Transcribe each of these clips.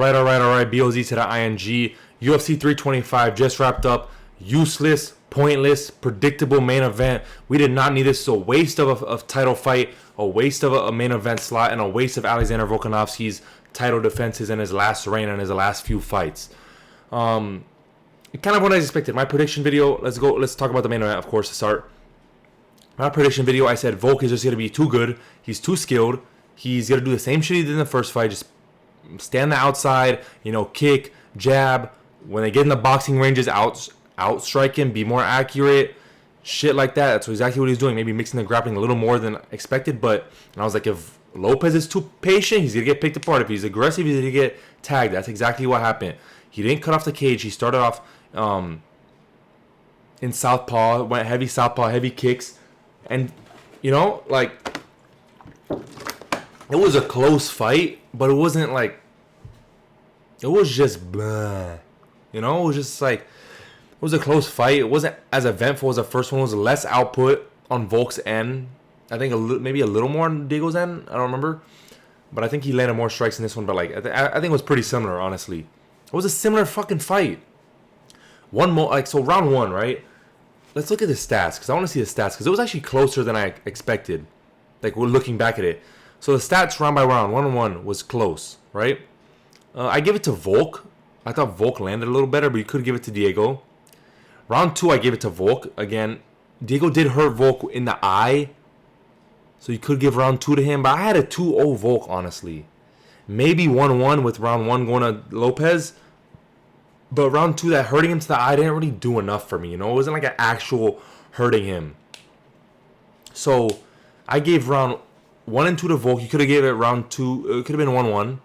All right. BOZ to the ING. UFC 325 just wrapped up. Useless, pointless, predictable main event. We did not need this. It's a waste of a title fight, a waste of a main event slot, and a waste of Alexander Volkanovski's title defenses in his last reign and his last few fights. Kind of what I expected. My prediction video. Let's talk about the main event, of course, to start. My prediction video, I said Volk is just going to be too good. He's too skilled. He's going to do the same shit he did in the first fight. Just stand the outside, kick, jab. When they get in the boxing ranges, outstrike him, be more accurate, shit like that. That's exactly what he's doing. Maybe mixing the grappling a little more than expected. And I was like, if Lopez is too patient, he's going to get picked apart. If he's aggressive, he's going to get tagged. That's exactly what happened. He didn't cut off the cage. He started off in southpaw, went heavy southpaw, heavy kicks. And, it was a close fight, but it wasn't like, it was just blah. It was just like, it was a close fight. It wasn't as eventful as the first one. It was less output on Volk's end. I think maybe a little more on Diego's end. I don't remember. But I think he landed more strikes in this one. But I think it was pretty similar, honestly. It was a similar fucking fight. So round one, right? Let's look at the stats, because I want to see the stats, because it was actually closer than I expected. We're looking back at it. So the stats round by round, 1-1 was close, right? I give it to Volk. I thought Volk landed a little better, but you could give it to Diego. Round 2, I gave it to Volk. Again, Diego did hurt Volk in the eye, so you could give round 2 to him. But I had a 2-0 Volk, honestly. Maybe 1-1 with round 1 going to Lopez. But round 2, that hurting him to the eye didn't really do enough for me. It wasn't like an actual hurting him. So I gave round 1 and 2 to Volk. You could have gave it round 2. It could have been 1-1.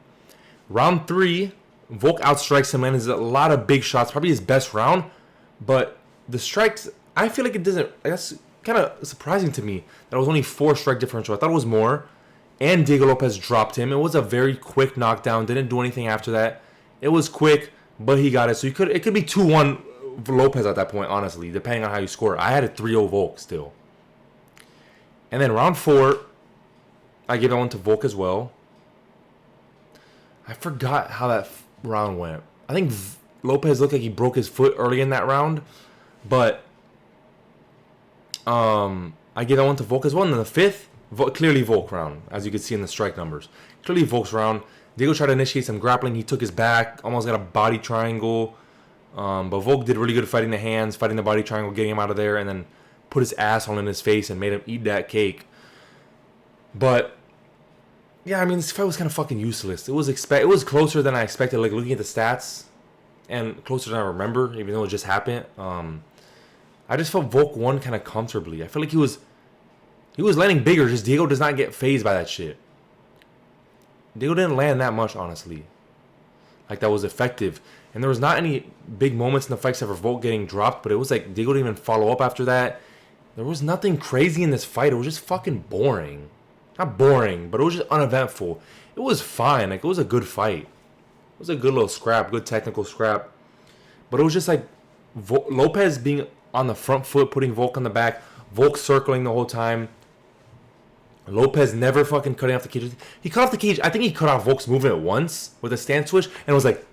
Round 3, Volk outstrikes him and has a lot of big shots. Probably his best round. But the strikes, I feel like it doesn't. That's kind of surprising to me that it was only 4 strike differential. I thought it was more. And Diego Lopez dropped him. It was a very quick knockdown. Didn't do anything after that. It was quick, but he got it. So it could be 2-1 for Lopez at that point, honestly, depending on how you score. I had a 3-0 Volk still. And then round 4, I gave that one to Volk as well. I forgot how that round went. I think Lopez looked like he broke his foot early in that round. But I gave that one to Volk as well. And then the 5th, clearly Volk round, as you can see in the strike numbers. Clearly Volk's round. Diego tried to initiate some grappling. He took his back, almost got a body triangle. But Volk did really good fighting the hands, fighting the body triangle, getting him out of there, and then put his asshole in his face and made him eat that cake. But yeah, this fight was kind of fucking useless. It was closer than I expected, looking at the stats, and closer than I remember, even though it just happened. I just felt Volk won kind of comfortably. I feel like he was landing bigger, just Diego does not get phased by that shit. Diego didn't land that much, honestly. That was effective. And there was not any big moments in the fight except for Volk getting dropped, but it was like Diego didn't even follow up after that. There was nothing crazy in this fight. It was just fucking boring. Not boring, but it was just uneventful. It was fine. It was a good fight. It was a good little scrap, good technical scrap. But it was just Lopez being on the front foot, putting Volk on the back, Volk circling the whole time. Lopez never fucking cutting off the cage. He cut off the cage. I think he cut off Volk's movement once with a stand switch, and was like,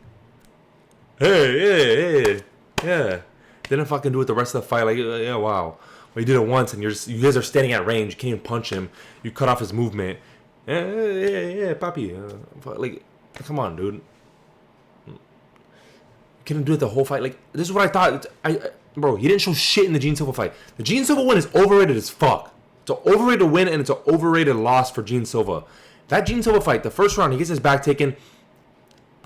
hey, yeah. Didn't fucking do it the rest of the fight. Yeah, wow. Well, he did it once, and you guys are standing at range. You can't even punch him. You cut off his movement. Yeah, papi. Come on, dude. You couldn't do it the whole fight. This is what I thought. Bro, he didn't show shit in the Gene Silva fight. The Gene Silva win is overrated as fuck. It's an overrated win, and it's an overrated loss for Gene Silva. That Gene Silva fight, the first round, he gets his back taken.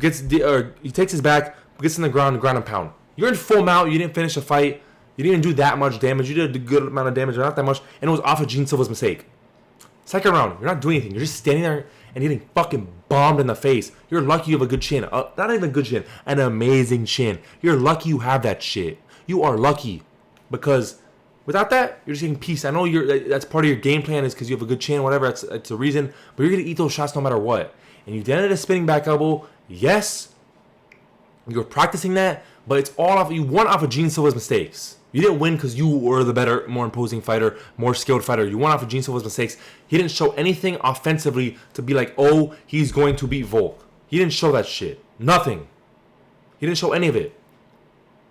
He takes his back, gets in the ground and pound. You're in full mount. You didn't finish the fight. You didn't even do that much damage. You did a good amount of damage, but not that much. And it was off of Gene Silva's mistake. Second round, you're not doing anything. You're just standing there and getting fucking bombed in the face. You're lucky you have a good chin. Not even a good chin. An amazing chin. You're lucky you have that shit. You are lucky. Because without that, you're just getting pieced. I know that's part of your game plan is because you have a good chin, whatever. It's a reason. But you're going to eat those shots no matter what. And you did a spinning back elbow. Yes, you're practicing that. But it's all off. You won off of Gene Silva's mistakes. You didn't win because you were the better, more imposing fighter, more skilled fighter. You won off of Gene Silva's mistakes. He didn't show anything offensively to be like, oh, he's going to beat Volk. He didn't show that shit. Nothing. He didn't show any of it.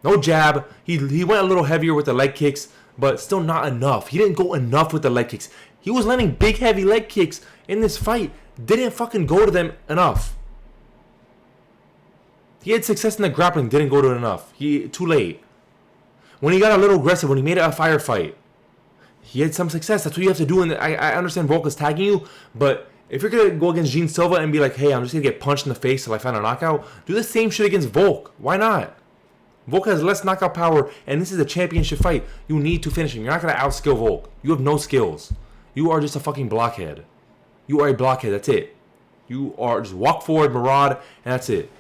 No jab. He went a little heavier with the leg kicks, but still not enough. He didn't go enough with the leg kicks. He was landing big, heavy leg kicks in this fight. Didn't fucking go to them enough. He had success in the grappling. Didn't go to it enough. Too late. When he got a little aggressive, when he made it a firefight, he had some success. That's what you have to do. And I understand Volk is tagging you, but if you're going to go against Gene Silva and be like, hey, I'm just going to get punched in the face till I find a knockout, do the same shit against Volk. Why not? Volk has less knockout power, and this is a championship fight. You need to finish him. You're not going to outskill Volk. You have no skills. You are just a fucking blockhead. You are a blockhead. That's it. You are just walk forward, Murad, and that's it.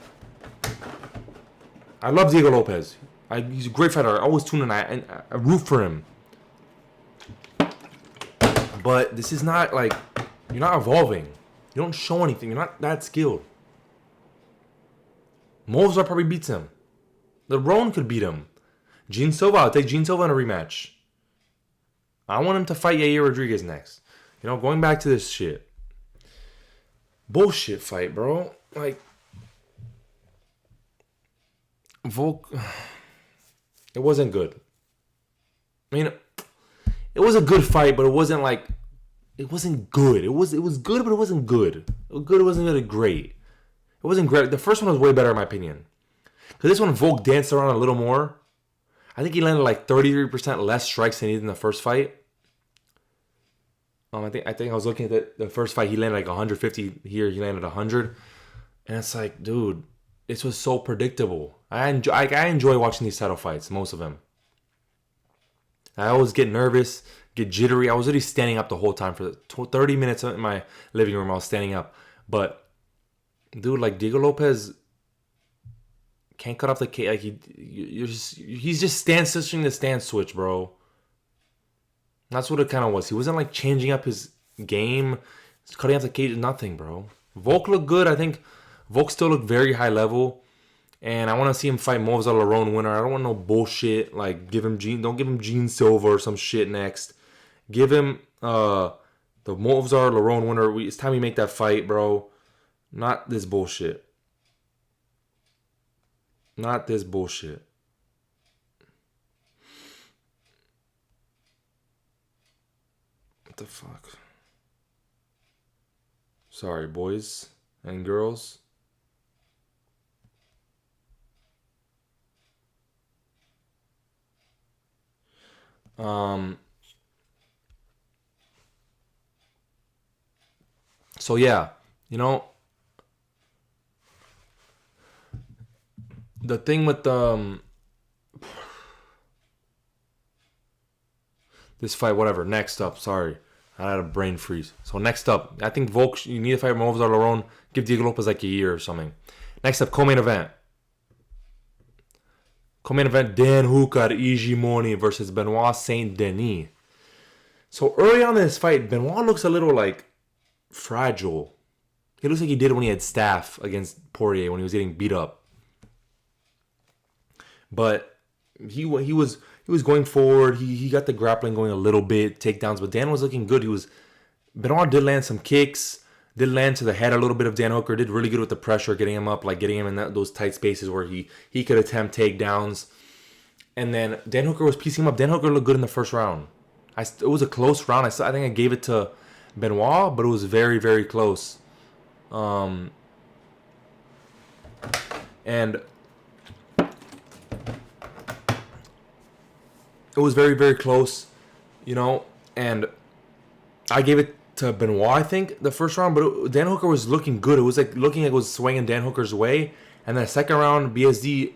I love Diego Lopez. He's a great fighter. I always tune in. I root for him. But this is not like, you're not evolving. You don't show anything. You're not that skilled. Movsar probably beats him. LeBron could beat him. Gene Silva, I'll take Gene Silva in a rematch. I want him to fight Yair Rodriguez next. You know, going back to this shit. Bullshit fight, bro. Like, Volk, it wasn't good. I mean, it was a good fight, but it wasn't like, it wasn't good. It was good, but it wasn't good. It was good, it wasn't really great. It wasn't great. The first one was way better in my opinion. Because this one, Volk danced around a little more. I think he landed like 33% less strikes than he did in the first fight. I think I was looking at the first fight, he landed like 150. Here, he landed 100. And it's like, dude, this was so predictable. I enjoy watching these title fights, most of them. I always get nervous, get jittery. I was already standing up the whole time for 30 minutes in my living room. I was standing up. But, dude, like Diego Lopez can't cut off the cage. Like he's just stand switching the stance switch, bro. That's what it kind of was. He wasn't like changing up his game, cutting off the cage. Nothing, bro. Volk looked good. I think Volk still looked very high level. And I want to see him fight Movsar Lerone winner. I don't want no bullshit. Like, don't give him Gene Silva or some shit next. Give him the Movsar Lerone winner. It's time we make that fight, bro. Not this bullshit. Not this bullshit. What the fuck? Sorry, boys and girls. So yeah, you know, the thing with this fight, whatever. Next up, sorry, I had a brain freeze. So next up, I think Volk, you need to fight Movsar Lerone. Give Diego Lopez like a year or something. Next up, co-main event. Co-main event, Dan Hooker Ijimoni versus Benoit Saint Denis. So early on in this fight, Benoit looks a little like fragile. He looks like he did when he had Staff against Poirier when he was getting beat up. But he was going forward. He got the grappling going a little bit, takedowns. But Dan was looking good. Benoit did land some kicks. Did land to the head a little bit of Dan Hooker. Did really good with the pressure, getting him up, like getting him in those tight spaces where he could attempt takedowns. And then Dan Hooker was piecing him up. Dan Hooker looked good in the first round. It was a close round. I think I gave it to Benoit, but it was very, very close. And it was very, very close, you know. And I gave it to Benoit, I think, the first round. But Dan Hooker was looking good. It was like looking like it was swinging Dan Hooker's way. And then the second round, BSD,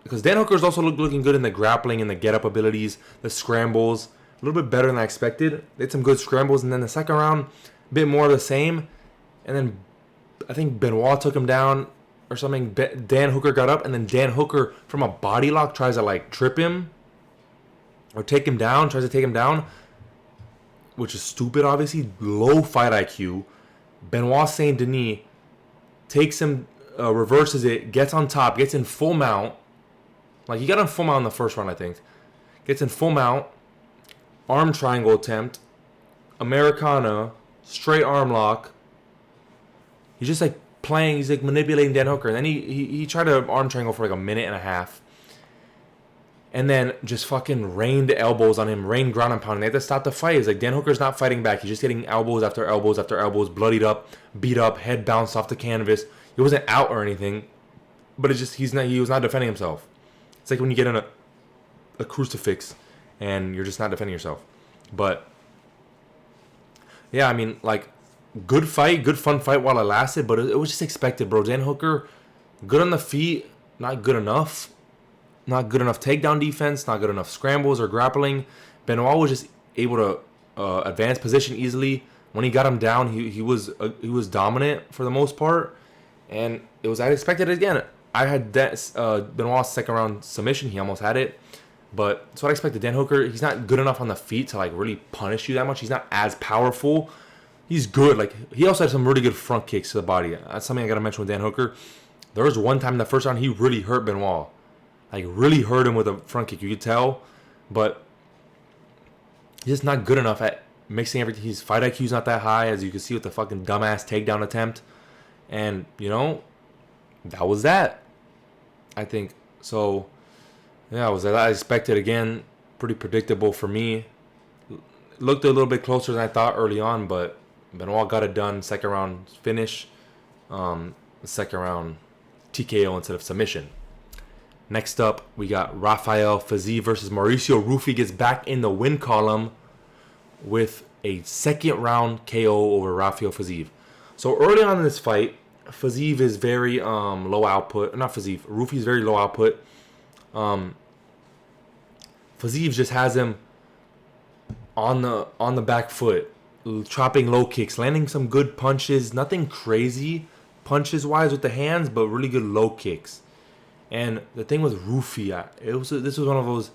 because Dan Hooker's also looking good in the grappling and the get-up abilities, the scrambles. A little bit better than I expected. They had some good scrambles. And then the second round, a bit more of the same. And then I think Benoit took him down or something. Dan Hooker got up. And then Dan Hooker, from a body lock, tries to like trip him. Or take him down. Tries to take him down. Which is stupid, obviously. Low fight IQ. Benoit Saint Denis takes him, reverses it, gets on top, gets in full mount. Like, he got in full mount in the first round, I think. Gets in full mount. Arm triangle attempt. Americana. Straight arm lock. He just, like, playing. He's like manipulating Dan Hooker, and then he tried to arm triangle for like a minute and a half, and then just fucking rained elbows on him, rained ground and pound. And they had to stop the fight. It's like Dan Hooker's not fighting back. He's just getting elbows after elbows after elbows, bloodied up, beat up, head bounced off the canvas. He wasn't out or anything, but it's just he was not defending himself. It's like when you get in a crucifix and you're just not defending yourself. But yeah, I mean, like, good fight, good fun fight while it lasted, but it was just expected, bro. Dan Hooker, good on the feet, not good enough. Not good enough takedown defense, not good enough scrambles or grappling. Benoit was just able to advance position easily. When he got him down, he was dominant for the most part, and it was as expected again. I had Benoit's second round submission. He almost had it, but that's what I expected. Dan Hooker, he's not good enough on the feet to like really punish you that much. He's not as powerful. He's good. Like, he also had some really good front kicks to the body. That's something I gotta mention with Dan Hooker. There was one time in the first round he really hurt Benoit. Like, really hurt him with a front kick. You could tell. But he's just not good enough at mixing everything. His fight IQ's not that high, as you can see with the fucking dumbass takedown attempt. And, you know, that was that. I think. So, yeah, it was as I expected. Again, pretty predictable for me. Looked a little bit closer than I thought early on, but Benoit got it done. Second round finish. Second round TKO instead of submission. Next up, we got Rafael Fiziev versus Mauricio Rufy. Gets back in the win column with a second round KO over Rafael Fiziev. So early on in this fight, Fiziev is very low output. Not Fiziev. Rufy is very low output. Fiziev just has him on the back foot, chopping low kicks, landing some good punches. Nothing crazy punches wise with the hands, but really good low kicks. And the thing with Rufy, this was one of those.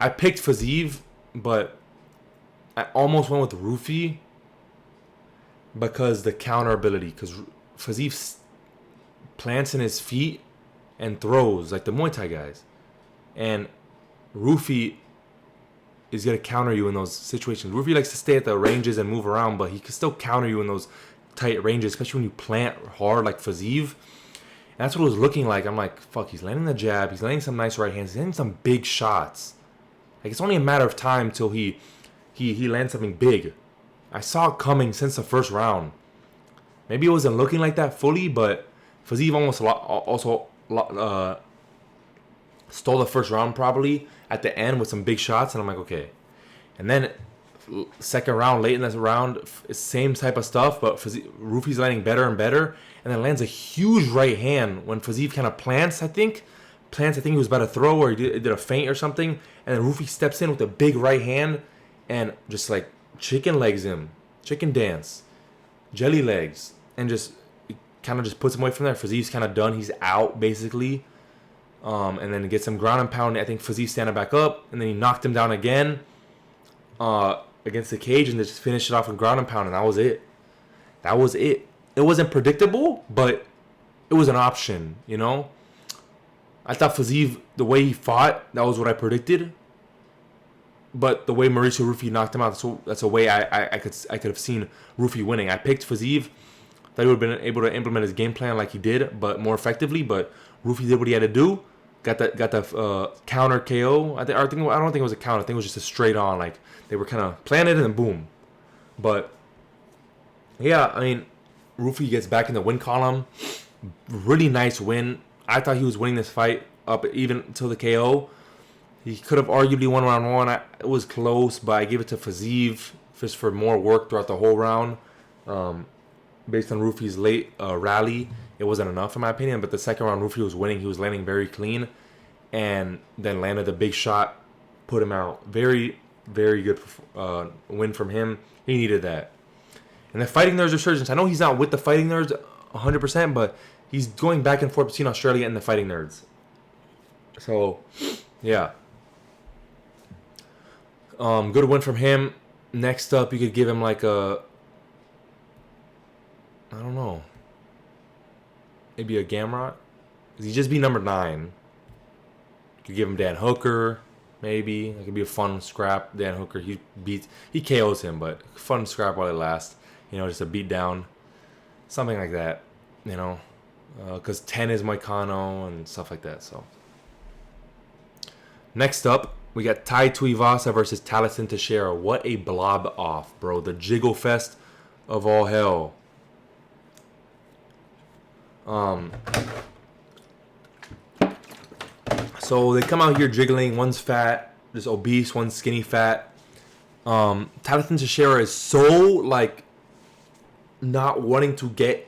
I picked Fiziev, but I almost went with Rufy because the counter ability. Because Fiziev plants in his feet and throws like the Muay Thai guys, and Rufy is gonna counter you in those situations. Rufy likes to stay at the ranges and move around, but he can still counter you in those tight ranges, especially when you plant hard like Fiziev. And that's what it was looking like. I'm like, fuck, he's landing the jab. He's landing some nice right hands. He's landing some big shots. Like, it's only a matter of time till he lands something big. I saw it coming since the first round. Maybe it wasn't looking like that fully, but Fiziev also stole the first round probably at the end with some big shots. And I'm like, okay. And then second round, late in this round, same type of stuff, but Rufy's landing better and better, and then lands a huge right hand when Fiziev kind of plants. I think he was about to throw, or he did a feint or something, and then Rufy steps in with a big right hand and just like chicken legs him, chicken dance, jelly legs, and just kind of just puts him away from there. Fiziev's kind of done. He's out basically, and then gets some ground and pound. I think Fiziev standing back up, and then he knocked him down again. Against the cage, and just finished it off with ground and pound, and that was it. It wasn't predictable, but it was an option, you know? I thought Fiziev, the way he fought, that was what I predicted. But the way Mauricio Rufy knocked him out, that's a way I could have seen Rufy winning. I picked Fiziev. Thought he would have been able to implement his game plan like he did, but more effectively. But Rufy did what he had to do. Got the counter KO. I don't think it was a counter. I think it was just a straight on. Like, they were kind of planted and then boom. But yeah, I mean, Rufy gets back in the win column. Really nice win. I thought he was winning this fight up even until the KO. He could have arguably won round one. It was close, but I gave it to Fiziev just for more work throughout the whole round. Based on Rufy's late rally, it wasn't enough in my opinion. But the second round, Rufy was winning. He was landing very clean, and then landed the big shot, put him out. Very, very good win from him. He needed that. And the Fighting Nerds resurgence. I know he's not with the Fighting Nerds 100%, but he's going back and forth between Australia and the Fighting Nerds. So, yeah. Good win from him. Next up, you could give him like a, I don't know, maybe a Gamrot. He just be number 9. You could give him Dan Hooker, maybe. It could be a fun scrap. Dan Hooker, he KOs him, but fun scrap while it lasts. You know, just a beat down, something like that. you know, because 10 is Moicano and stuff like that. So next up, we got Tai Tuivasa versus Taliesin Teixeira. What a blob off, bro. The jiggle fest of all hell. So they come out here jiggling. One's fat, just obese. One's skinny fat. Taliesin Teixeira is so like not wanting to get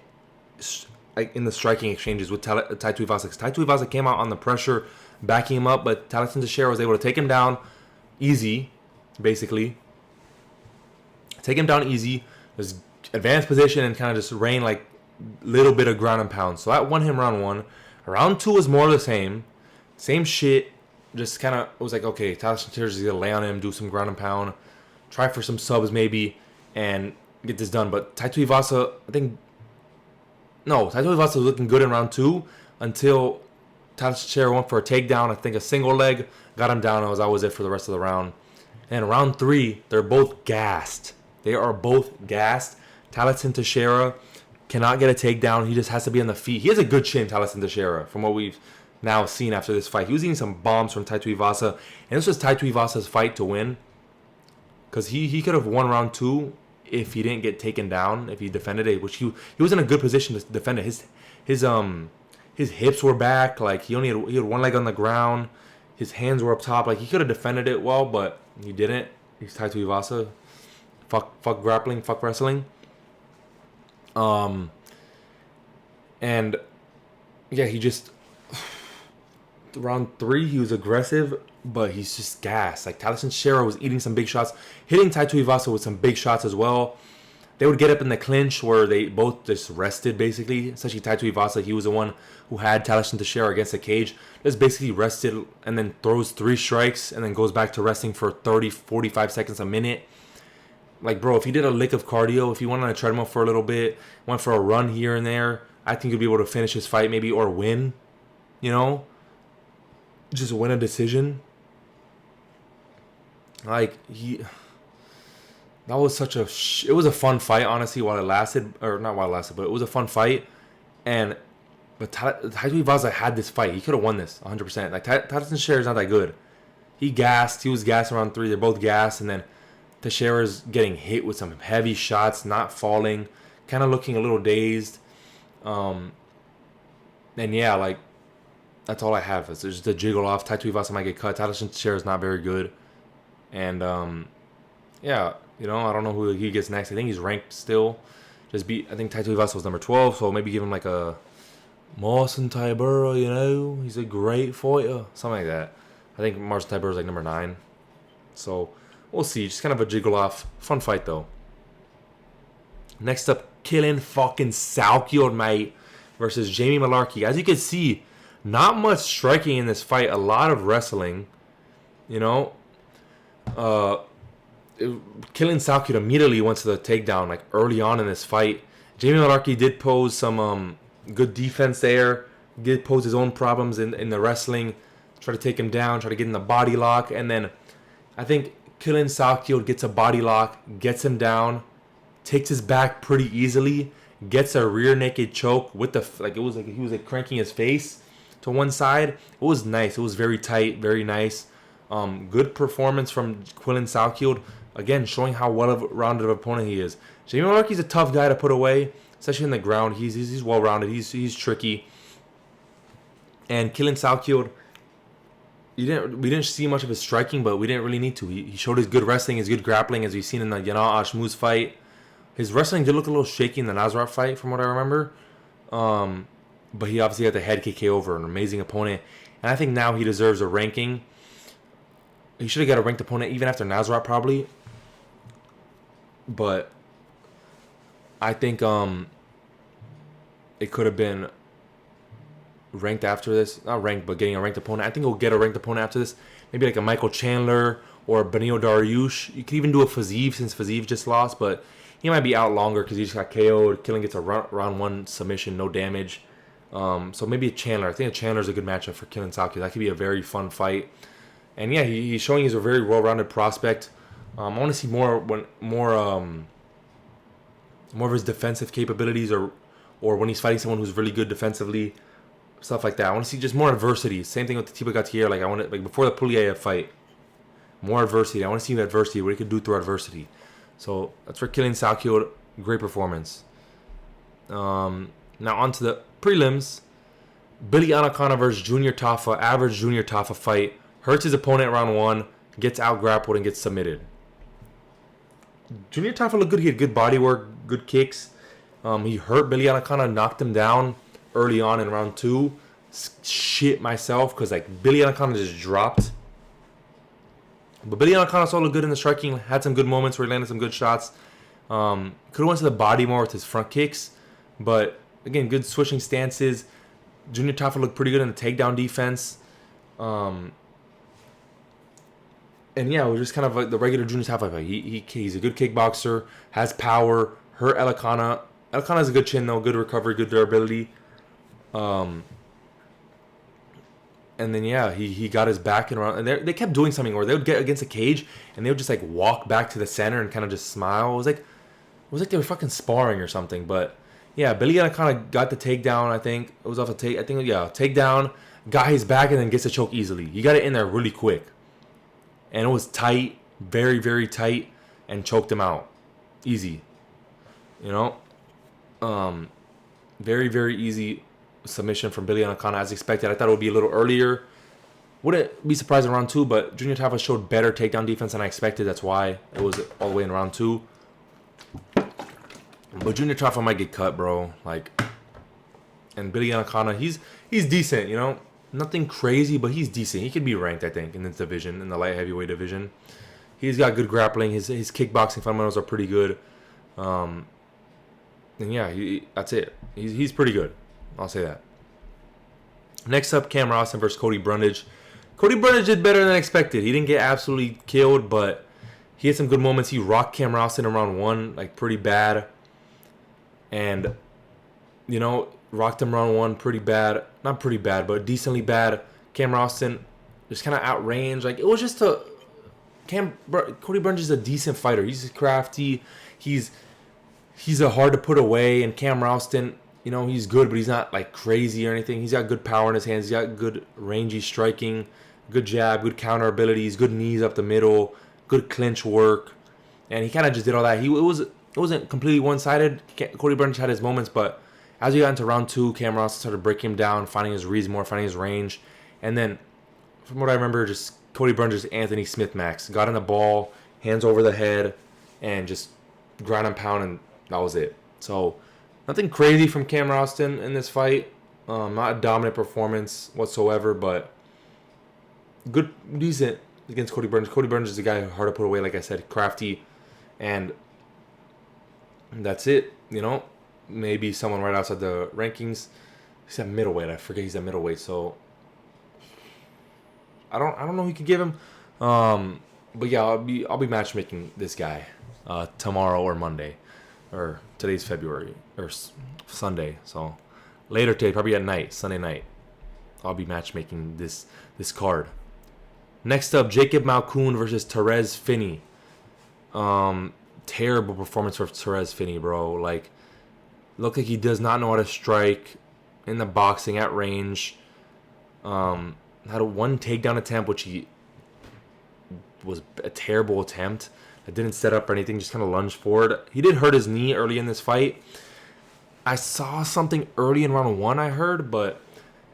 like in the striking exchanges with Tai Tuivasa. Tai Tuivasa came out on the pressure, backing him up, but Taliesin Teixeira was able to take him down easy, basically. Take him down easy, just advanced position and kind of just rain like little bit of ground and pound. So that won him round one. Round two was more of the same. Same shit. Just kind of, it was like, okay, Taliesin Teixeira is going to lay on him, do some ground and pound, try for some subs maybe, and get this done. But Tai Tuivasa, Tai Tuivasa was looking good in round two until Taliesin Teixeira went for a takedown. I think a single leg, got him down. That was it for the rest of the round. And round three, they're both gassed. They are both gassed. Taliesin Teixeira cannot get a takedown. He just has to be on the feet. He has a good chin, Taliesin Teixeira, from what we've now seen after this fight. He was eating some bombs from Tai Tuivasa, and this was Tai Tuivasa's fight to win, because he could have won round two if he didn't get taken down, if he defended it, which he was in a good position to defend it. His hips were back, like he had one leg on the ground, his hands were up top, like he could have defended it well, but he didn't. He's Tai Tuivasa. Fuck grappling, fuck wrestling. And yeah, he just round three he was aggressive, but he's just gassed. Like Taliesin Teixeira was eating some big shots, hitting Tai Tuivasa with some big shots as well. They would get up in the clinch where they both just rested basically. Especially Tai Tuivasa, he was the one who had Taliesin Teixeira against the cage. Just basically rested and then throws 3 strikes and then goes back to resting for 30, 45 seconds, a minute. Like, bro, if he did a lick of cardio, if he went on a treadmill for a little bit, went for a run here and there, I think he'd be able to finish his fight maybe or win, just win a decision. Like, that was such a, it was a fun fight, honestly, while it lasted, or not while it lasted, but it was a fun fight. But Tai Tuivasa had this fight. He could have won this 100%. Like, Taliesin Teixeira is not that good. He was gassed around 3. They're both gassed, and then Teixeira's getting hit with some heavy shots, not falling, kind of looking a little dazed. And yeah, like, that's all I have. It's just a jiggle off. Tai Tuivasa might get cut. Taliesin Teixeira is not very good. And, yeah, I don't know who he gets next. I think he's ranked still. I think Tai Tuivasa was number 12, so maybe give him like a Marcin Tybura, he's a great fighter. Something like that. I think Marcin Tybura is like number 9. So, we'll see. Just kind of a jiggle off. Fun fight, though. Next up, Killing fucking Salkield, mate, versus Jamie Malarkey. As you can see, not much striking in this fight. A lot of wrestling. Killing Salkield immediately went to the takedown, like, early on in this fight. Jamie Malarkey did pose some good defense there. Did pose his own problems in the wrestling. Try to take him down. Try to get in the body lock. And then, I think Killing Salkield gets a body lock, gets him down, takes his back pretty easily, gets a rear naked choke with it was like he was like cranking his face to one side. It was nice. It was very tight, very nice. Good performance from Killing Salkield. Again, showing how well-rounded of an opponent he is. Jamie Malarkey's a tough guy to put away, especially in the ground. He's well-rounded. He's tricky. And Killing Salkield, we didn't see much of his striking, but we didn't really need to. He showed his good wrestling, his good grappling, as we've seen in the Yanal Ashmouz fight. His wrestling did look a little shaky in the Nasrat fight, from what I remember. But he obviously had the head kick over, an amazing opponent. And I think now he deserves a ranking. He should have got a ranked opponent even after Nasrat, probably. But I think it could have been ranked after this. Not ranked, but getting a ranked opponent. I think he'll get a ranked opponent after this. Maybe like a Michael Chandler or Benio Dariush. You could even do a Fiziev, since Fiziev just lost, but he might be out longer because he just got KO'd. Killing gets a round 1 submission, no damage. So maybe a Chandler. I think a Chandler's a good matchup for Killing Salkield. That could be a very fun fight. And yeah, he's showing he's a very well-rounded prospect. I want to see more of his defensive capabilities or or when he's fighting someone who's really good defensively, stuff like that. I want to see just more adversity. Same thing with the Tiba Gatier. Like I want to, like before the Puliaev fight, more adversity. I want to see adversity, what he could do through adversity. So that's for Killian Salkio. Great performance. Now on to the prelims. Billy Anacona versus Junior Tafa. Average Junior Tafa fight. Hurts his opponent round 1. Gets out grappled and gets submitted. Junior Tafa looked good. He had good body work, good kicks. He hurt Billy Anacona, knocked him down early on in round 2. Shit myself because like Billy Anacona just dropped. But Billy Anacona also looked good in the striking. Had some good moments where he landed some good shots. Could have went to the body more with his front kicks. But again, good switching stances. Junior Tafa looked pretty good in the takedown defense. And yeah, it was just kind of like the regular Junior Tafa fight. He's a good kickboxer, has power, hurt Elikana. Elikana has a good chin though, good recovery, good durability. And then yeah, he got his back and around, and they kept doing something where they would get against a cage and they would just like walk back to the center and kind of just smile. It was like they were fucking sparring or something. But yeah, Billy Anacona got the takedown. I think it was off a takedown. Got his back and then gets a choke easily. He got it in there really quick, and it was tight, very very tight, and choked him out, easy. You know, very very easy submission from Billy Anacona as expected. I thought it would be a little earlier. Wouldn't be surprised in round 2, but Junior Tafa showed better takedown defense than I expected. That's why it was all the way in round 2. But Junior Tafa might get cut, bro. Like, and Billy Anacona, he's decent, you know. Nothing crazy, but he's decent. He could be ranked, I think, in this division, in the light heavyweight division. He's got good grappling. His kickboxing fundamentals are pretty good. And yeah, that's it. He's pretty good. I'll say that. Next up, Cam Rawson versus Cody Brundage. Cody Brundage did better than expected. He didn't get absolutely killed, but he had some good moments. He rocked Cam Rawson in round 1, like pretty bad. And, you know, rocked him round 1 pretty bad. Not pretty bad, but decently bad. Cam Rawson just kind of outranged. Like, it was just Cody Brundage is a decent fighter. He's crafty. He's a hard to put away. And Cam Rawson, you know, he's good, but he's not like crazy or anything. He's got good power in his hands. He's got good rangy striking, good jab, good counter abilities, good knees up the middle, good clinch work. And he kind of just did all that. It wasn't completely one-sided. Cody Brundage had his moments, but as we got into round 2, Cam Rawson started breaking him down, finding his reads more, finding his range. And then, from what I remember, just Cody Brundage's Anthony Smith Max. Got in the ball, hands over the head, and just ground and pound, and that was it. So, nothing crazy from Cam Rawson in this fight. Not a dominant performance whatsoever, but good, decent against Cody Brundage. Cody Brundage is a guy hard to put away, like I said, crafty, and that's it. You know, maybe someone right outside the rankings. He's at middleweight. I forget he's at middleweight, so I don't know who you could give him. But yeah, I'll be matchmaking this guy tomorrow or Monday, or today's February or Sunday. So later today, probably at night, Sunday night, I'll be matchmaking this card. Next up, Jacob Malkoun versus Therese Finney. Terrible performance for Therese Finney, bro. Like, looked like he does not know how to strike in the boxing at range. Had a one takedown attempt, which was a terrible attempt. It didn't set up or anything, just kind of lunged forward. He did hurt his knee early in this fight. I saw something early in round 1, I heard, but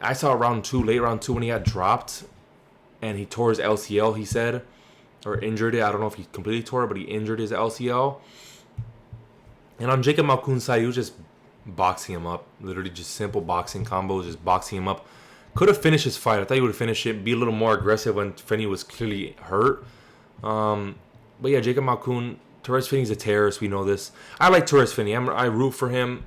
I saw late round 2 when he got dropped and he tore his LCL, he said, or injured it. I don't know if he completely tore it, but he injured his LCL. And on Jacob Malkoun's side, he was just boxing him up. Literally just simple boxing combos, just boxing him up. Could have finished his fight. I thought he would have finished it, be a little more aggressive when Finney was clearly hurt. But yeah, Jacob Malkoun, Therese Finney's a terrorist. We know this. I like Therese Finney. I root for him.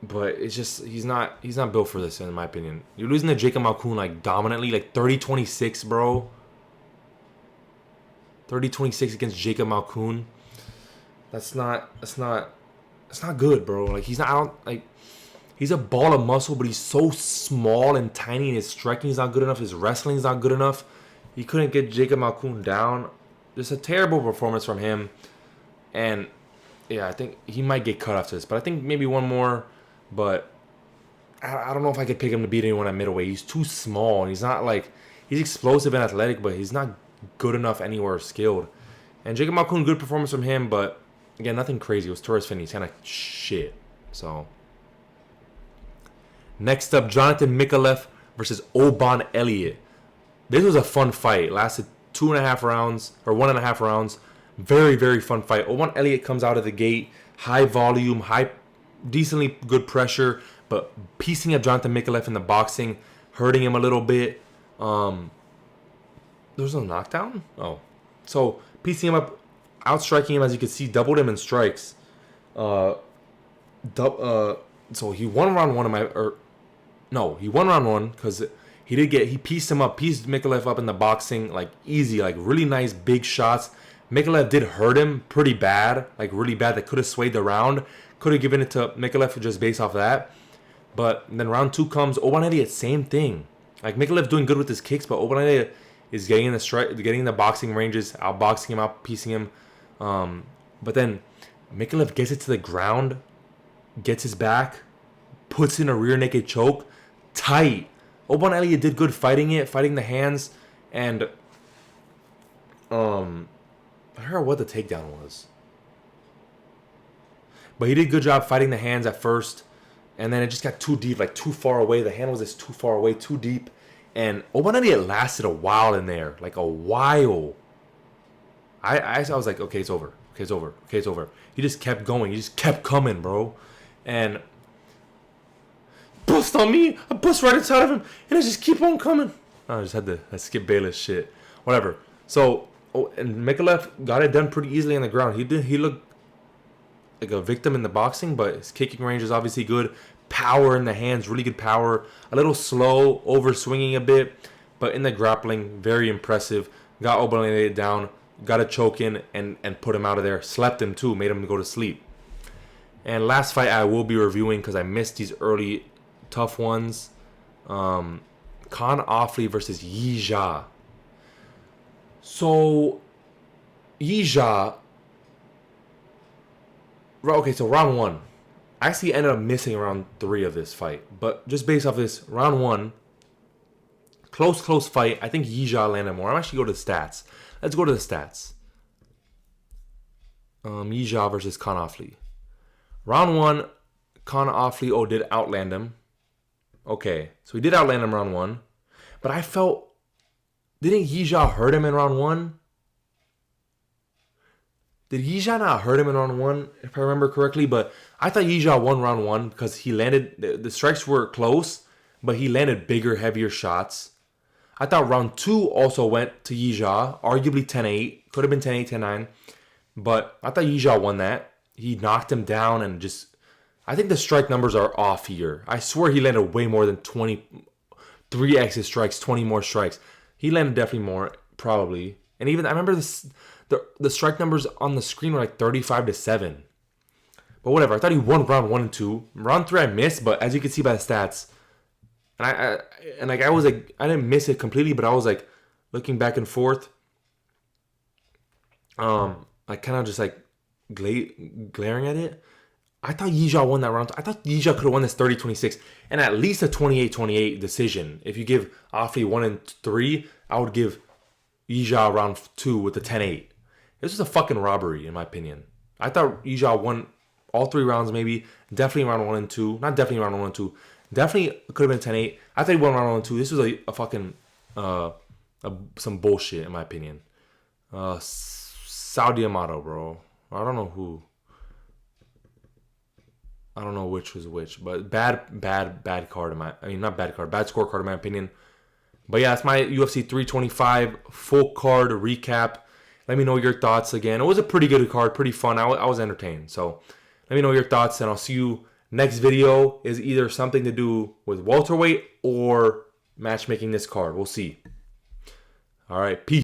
But it's just he's not built for this, in my opinion. You're losing to Jacob Malkoun like dominantly, like 30-26, bro. 30-26 against Jacob Malkoun. That's not good, bro. Like he's a ball of muscle, but he's so small and tiny, and his striking is not good enough. His wrestling is not good enough. He couldn't get Jacob Malkoun down. Just a terrible performance from him. And Yeah, I think he might get cut after this, but I think maybe one more. But I don't know if I could pick him to beat anyone at middleweight. He's too small, and he's not like he's explosive and athletic, but he's not good enough anywhere skilled. And Jacob Malkoun, good performance from him, but again, nothing crazy. It was Torres Finney's kind of shit. So next up, Jonathan Mikalev versus Oban Elliott. This was a fun fight. Lasted 2.5 rounds or 1.5 rounds. Very, very fun fight. Oban Elliott comes out of the gate, high volume, decently good pressure, but piecing up Jonathan Mikalev in the boxing, hurting him a little bit. There was no knockdown? Oh. So piecing him up, outstriking him, as you can see, doubled him in strikes. So he won round one he won round one because he pieced Mikalev up in the boxing, like easy, like really nice big shots. Mikalev did hurt him pretty bad, like really bad. That could have swayed the round. Could have given it to Mikalev just based off that. But then round two comes, Oban Elliott, same thing. Like Mikalev doing good with his kicks, but Oban Elliott is getting in the boxing ranges, outboxing him, out-piecing him. But then Mikalev gets it to the ground, gets his back, puts in a rear naked choke, tight. Oban Elliott did good fighting the hands, and I heard what the takedown was. But he did a good job fighting the hands at first, and then it just got too deep, like too far away. The hand was just too far away, too deep. And Oban Elliott lasted a while in there, like a while. I was like, okay, it's over. Okay, it's over. Okay, it's over. He just kept going. He just kept coming, bro. And bust on me. I bust right inside of him, and I just keep on coming. I just had to skip Bayless shit. Whatever. So, and Mikalev got it done pretty easily on the ground. He looked like a victim in the boxing, but his kicking range is obviously good. Power in the hands, really good power. A little slow, over swinging a bit, but in the grappling, very impressive. Got Oban Elliott down, got a choke in, and put him out of there. Slept him too, made him go to sleep. And last fight I will be reviewing because I missed these early tough ones. Khan Offley versus Yi Jia. So, Yi Jia. Okay, so round one. I actually ended up missing round 3 of this fight. But just based off this, round 1, close fight. I think Yi Jia landed more. I'm actually going to the stats. Let's go to the stats. Yi Jia versus Khan Offley. Round 1, Khan Offley did outland him. Okay, so he did outland him round 1. But I felt, didn't Yi Jia hurt him in round 1? Did Yi Jia not hurt him in round 1, if I remember correctly? But I thought Yi Jia won round 1 because he landed, the strikes were close, but he landed bigger, heavier shots. I thought round 2 also went to Yi Jia, arguably 10-8. Could have been 10-8, 10-9. But I thought Yi Jia won that. He knocked him down and just, I think the strike numbers are off here. I swear he landed way more than 3x his strikes, 20 more strikes. He landed definitely more, probably. And even, I remember the strike numbers on the screen were like 35-7. But whatever, I thought he won round 1 and 2. Round 3 I missed, but as you can see by the stats, I didn't miss it completely, but I was like looking back and forth. Like kind of just like glaring at it. I thought Yi Jia won that round. I thought Yi Jia could have won this 30-26 and at least a 28-28 decision. If you give Offley 1 and 3, I would give Yi Jia round 2 with the 10-8. This was a fucking robbery, in my opinion. I thought Yi Jia won all 3 rounds, maybe. Definitely round 1 and 2. Not definitely round 1 and 2. Definitely could have been 10-8. I thought he won round 1 and 2. This was a fucking, some bullshit, in my opinion. Saudi Amato, bro. I don't know who. I don't know which was which, but bad card not bad card, bad scorecard in my opinion. But yeah, it's my UFC 325 full card recap. Let me know your thoughts again. It was a pretty good card, pretty fun. I was entertained. So let me know your thoughts, and I'll see you next video. Is either something to do with welterweight or matchmaking this card. We'll see. All right, peace.